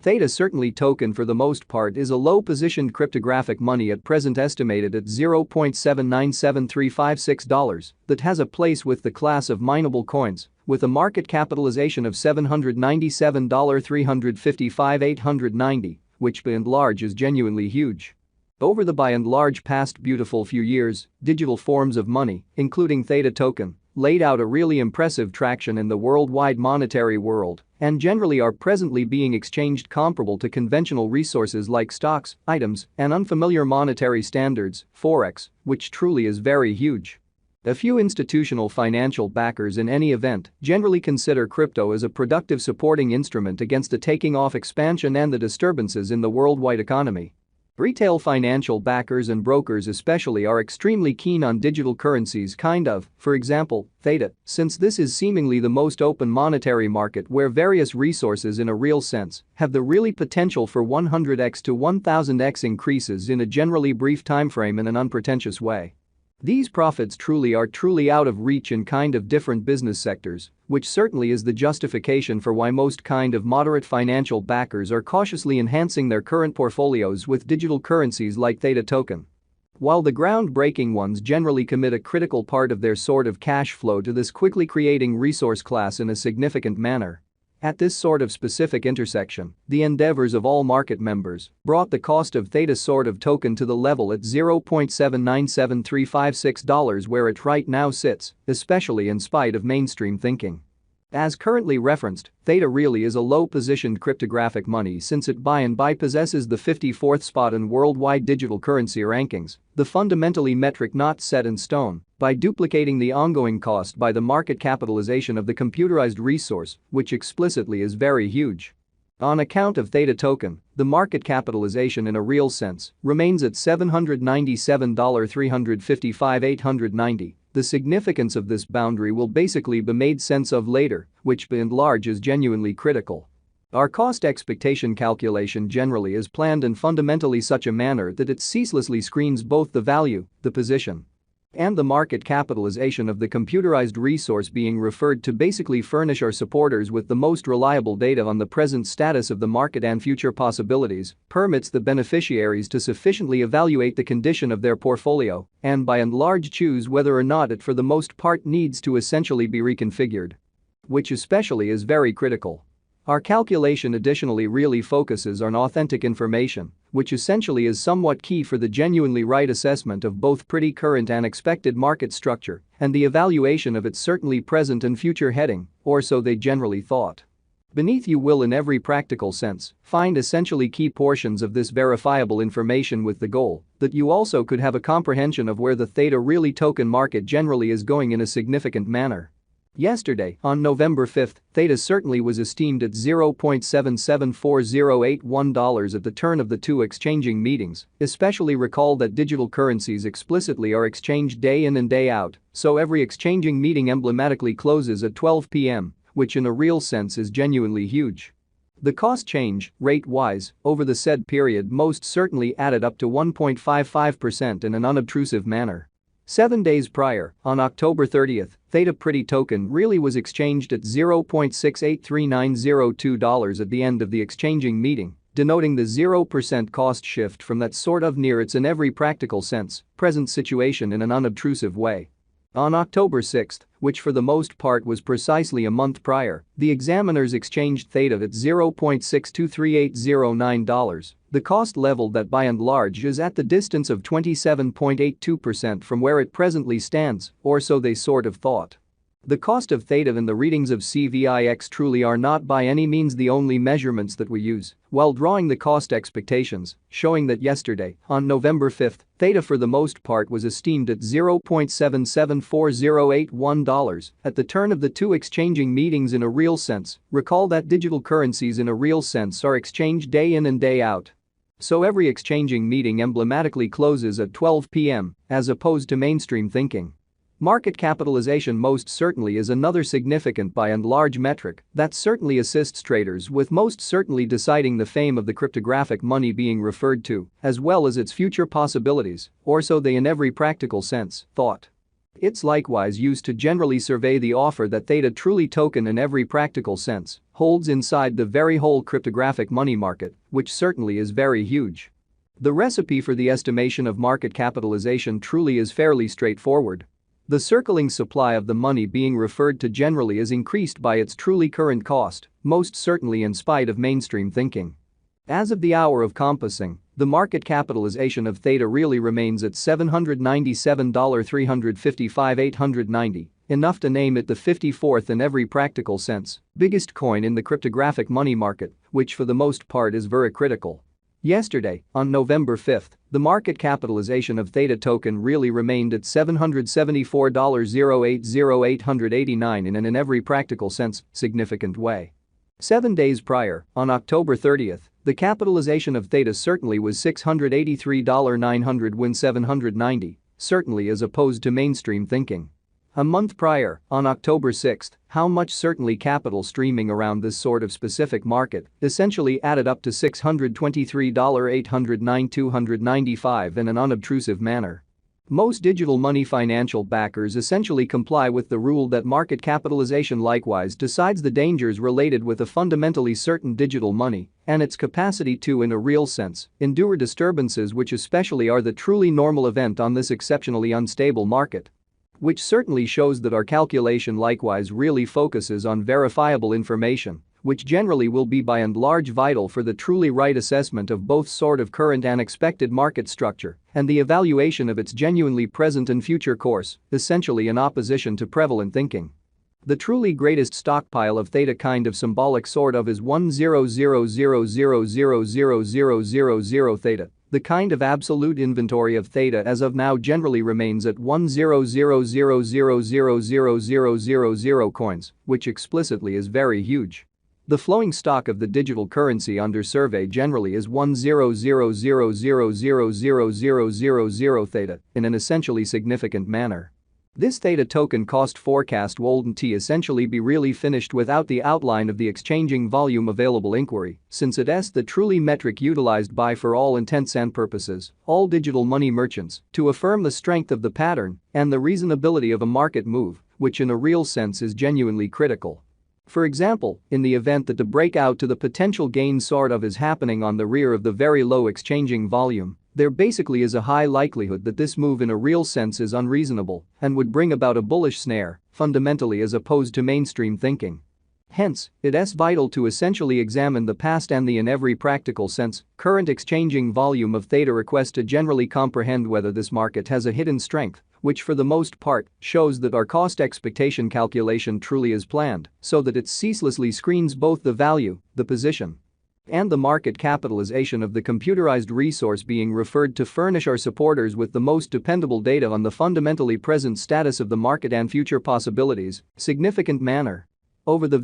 Theta certainly token for the most part is a low-positioned cryptographic money at present estimated at $0.797356 that has a place with the class of mineable coins with a market capitalization of $797,355,890, which by and large is genuinely huge. Over the by and large past beautiful few years, digital forms of money, including Theta token, laid out a really impressive traction in the worldwide monetary world and generally are presently being exchanged comparable to conventional resources like stocks, items, and unfamiliar monetary standards, forex, which truly is very huge. A few institutional financial backers in any event generally consider crypto as a productive supporting instrument against the taking off expansion and the disturbances in the worldwide economy. Retail financial backers and brokers especially are extremely keen on digital currencies for example, Theta, since this is seemingly the most open monetary market where various resources in a real sense have the really potential for 100x to 1000x increases in a generally brief timeframe in an unpretentious way. These profits are truly out of reach in different business sectors, which certainly is the justification for why most moderate financial backers are cautiously enhancing their current portfolios with digital currencies like Theta token. While the groundbreaking ones generally commit a critical part of their cash flow to this quickly creating resource class in a significant manner. At this specific intersection, the endeavors of all market members brought the cost of Theta token to the level at $0.797356 where it right now sits, especially in spite of mainstream thinking. As currently referenced, Theta really is a low-positioned cryptographic money since it by possesses the 54th spot in worldwide digital currency rankings, the fundamentally metric not set in stone, by duplicating the ongoing cost by the market capitalization of the computerized resource, which explicitly is very huge. On account of Theta token, the market capitalization in a real sense remains at $797,355,890. The significance of this boundary will basically be made sense of later, which by and large is genuinely critical. Our cost expectation calculation generally is planned in fundamentally such a manner that it ceaselessly screens both the value, the position, and the market capitalization of the computerized resource being referred to basically furnish our supporters with the most reliable data on the present status of the market and future possibilities, permits the beneficiaries to sufficiently evaluate the condition of their portfolio, and by and large choose whether or not it for the most part needs to essentially be reconfigured. Which especially is very critical. Our calculation additionally really focuses on authentic information, which essentially is somewhat key for the genuinely right assessment of both pretty current and expected market structure and the evaluation of its certainly present and future heading, or so they generally thought. Beneath you will in every practical sense find essentially key portions of this verifiable information with the goal that you also could have a comprehension of where the Theta really token market generally is going in a significant manner. Yesterday, on November 5, Theta certainly was esteemed at $0.774081 at the turn of the two exchanging meetings, especially recall that digital currencies explicitly are exchanged day in and day out, so every exchanging meeting emblematically closes at 12 p.m., which in a real sense is genuinely huge. The cost change, rate-wise, over the said period most certainly added up to 1.55% in an unobtrusive manner. 7 days prior, on October 30, Theta pretty token really was exchanged at $0.683902 at the end of the exchanging meeting, denoting the 0% cost shift from that near its in every practical sense, present situation in an unobtrusive way. On October 6, which for the most part was precisely a month prior, the examiners exchanged Theta at $0.623809, the cost level that by and large is at the distance of 27.82% from where it presently stands, or so they thought. The cost of Theta and the readings of CVIX truly are not by any means the only measurements that we use while drawing the cost expectations, showing that yesterday, on November 5, Theta for the most part was esteemed at $0.774081 at the turn of the two exchanging meetings in a real sense. Recall that digital currencies in a real sense are exchanged day in and day out. So every exchanging meeting emblematically closes at 12 p.m., as opposed to mainstream thinking. Market capitalization most certainly is another significant by and large metric that certainly assists traders with most certainly deciding the fame of the cryptographic money being referred to, as well as its future possibilities, or so they in every practical sense thought. It's likewise used to generally survey the offer that Theta truly token in every practical sense holds inside the very whole cryptographic money market, which certainly is very huge. The recipe for the estimation of market capitalization truly is fairly straightforward. The circling supply of the money being referred to generally is increased by its truly current cost, most certainly in spite of mainstream thinking. As of the hour of compassing, the market capitalization of Theta really remains at $797,355,890, enough to name it the 54th in every practical sense biggest coin in the cryptographic money market, which for the most part is very critical. Yesterday, on November 5, the market capitalization of Theta token really remained at $774,080,889 in every practical sense significant way. 7 days prior, on October 30, the capitalization of Theta certainly was $683,900,790, certainly as opposed to mainstream thinking. A month prior, on October 6, how much certainly capital streaming around this sort of specific market essentially added up to $623,809,295 in an unobtrusive manner. Most digital money financial backers essentially comply with the rule that market capitalization likewise decides the dangers related with a fundamentally certain digital money and its capacity to, in a real sense, endure disturbances which especially are the truly normal event on this exceptionally unstable market. Which certainly shows that our calculation likewise really focuses on verifiable information, which generally will be by and large vital for the truly right assessment of both sort of current and expected market structure and the evaluation of its genuinely present and future course, essentially in opposition to prevalent thinking. The truly greatest stockpile of Theta kind of symbolic sort of is 100,000,000 Theta. The kind of absolute inventory of Theta as of now generally remains at 100,000,000 coins, which explicitly is very huge. The flowing stock of the digital currency under survey generally is 100,000,000 Theta in an essentially significant manner. This Theta token cost forecast wouldn't essentially be really finished without the outline of the exchanging volume available inquiry, since it's the truly metric utilized by, for all intents and purposes, all digital money merchants to affirm the strength of the pattern and the reasonability of a market move, which in a real sense is genuinely critical. For example, in the event that the breakout to the potential gain sort of is happening on the rear of the very low exchanging volume, there basically is a high likelihood that this move in a real sense is unreasonable and would bring about a bullish snare, fundamentally as opposed to mainstream thinking. Hence, it's vital to essentially examine the past and the in every practical sense current exchanging volume of Theta request to generally comprehend whether this market has a hidden strength, which for the most part shows that our cost expectation calculation truly is planned so that it ceaselessly screens both the value, the position, and the market capitalization of the computerized resource being referred to furnish our supporters with the most dependable data on the fundamentally present status of the market and future possibilities, significant manner. Over the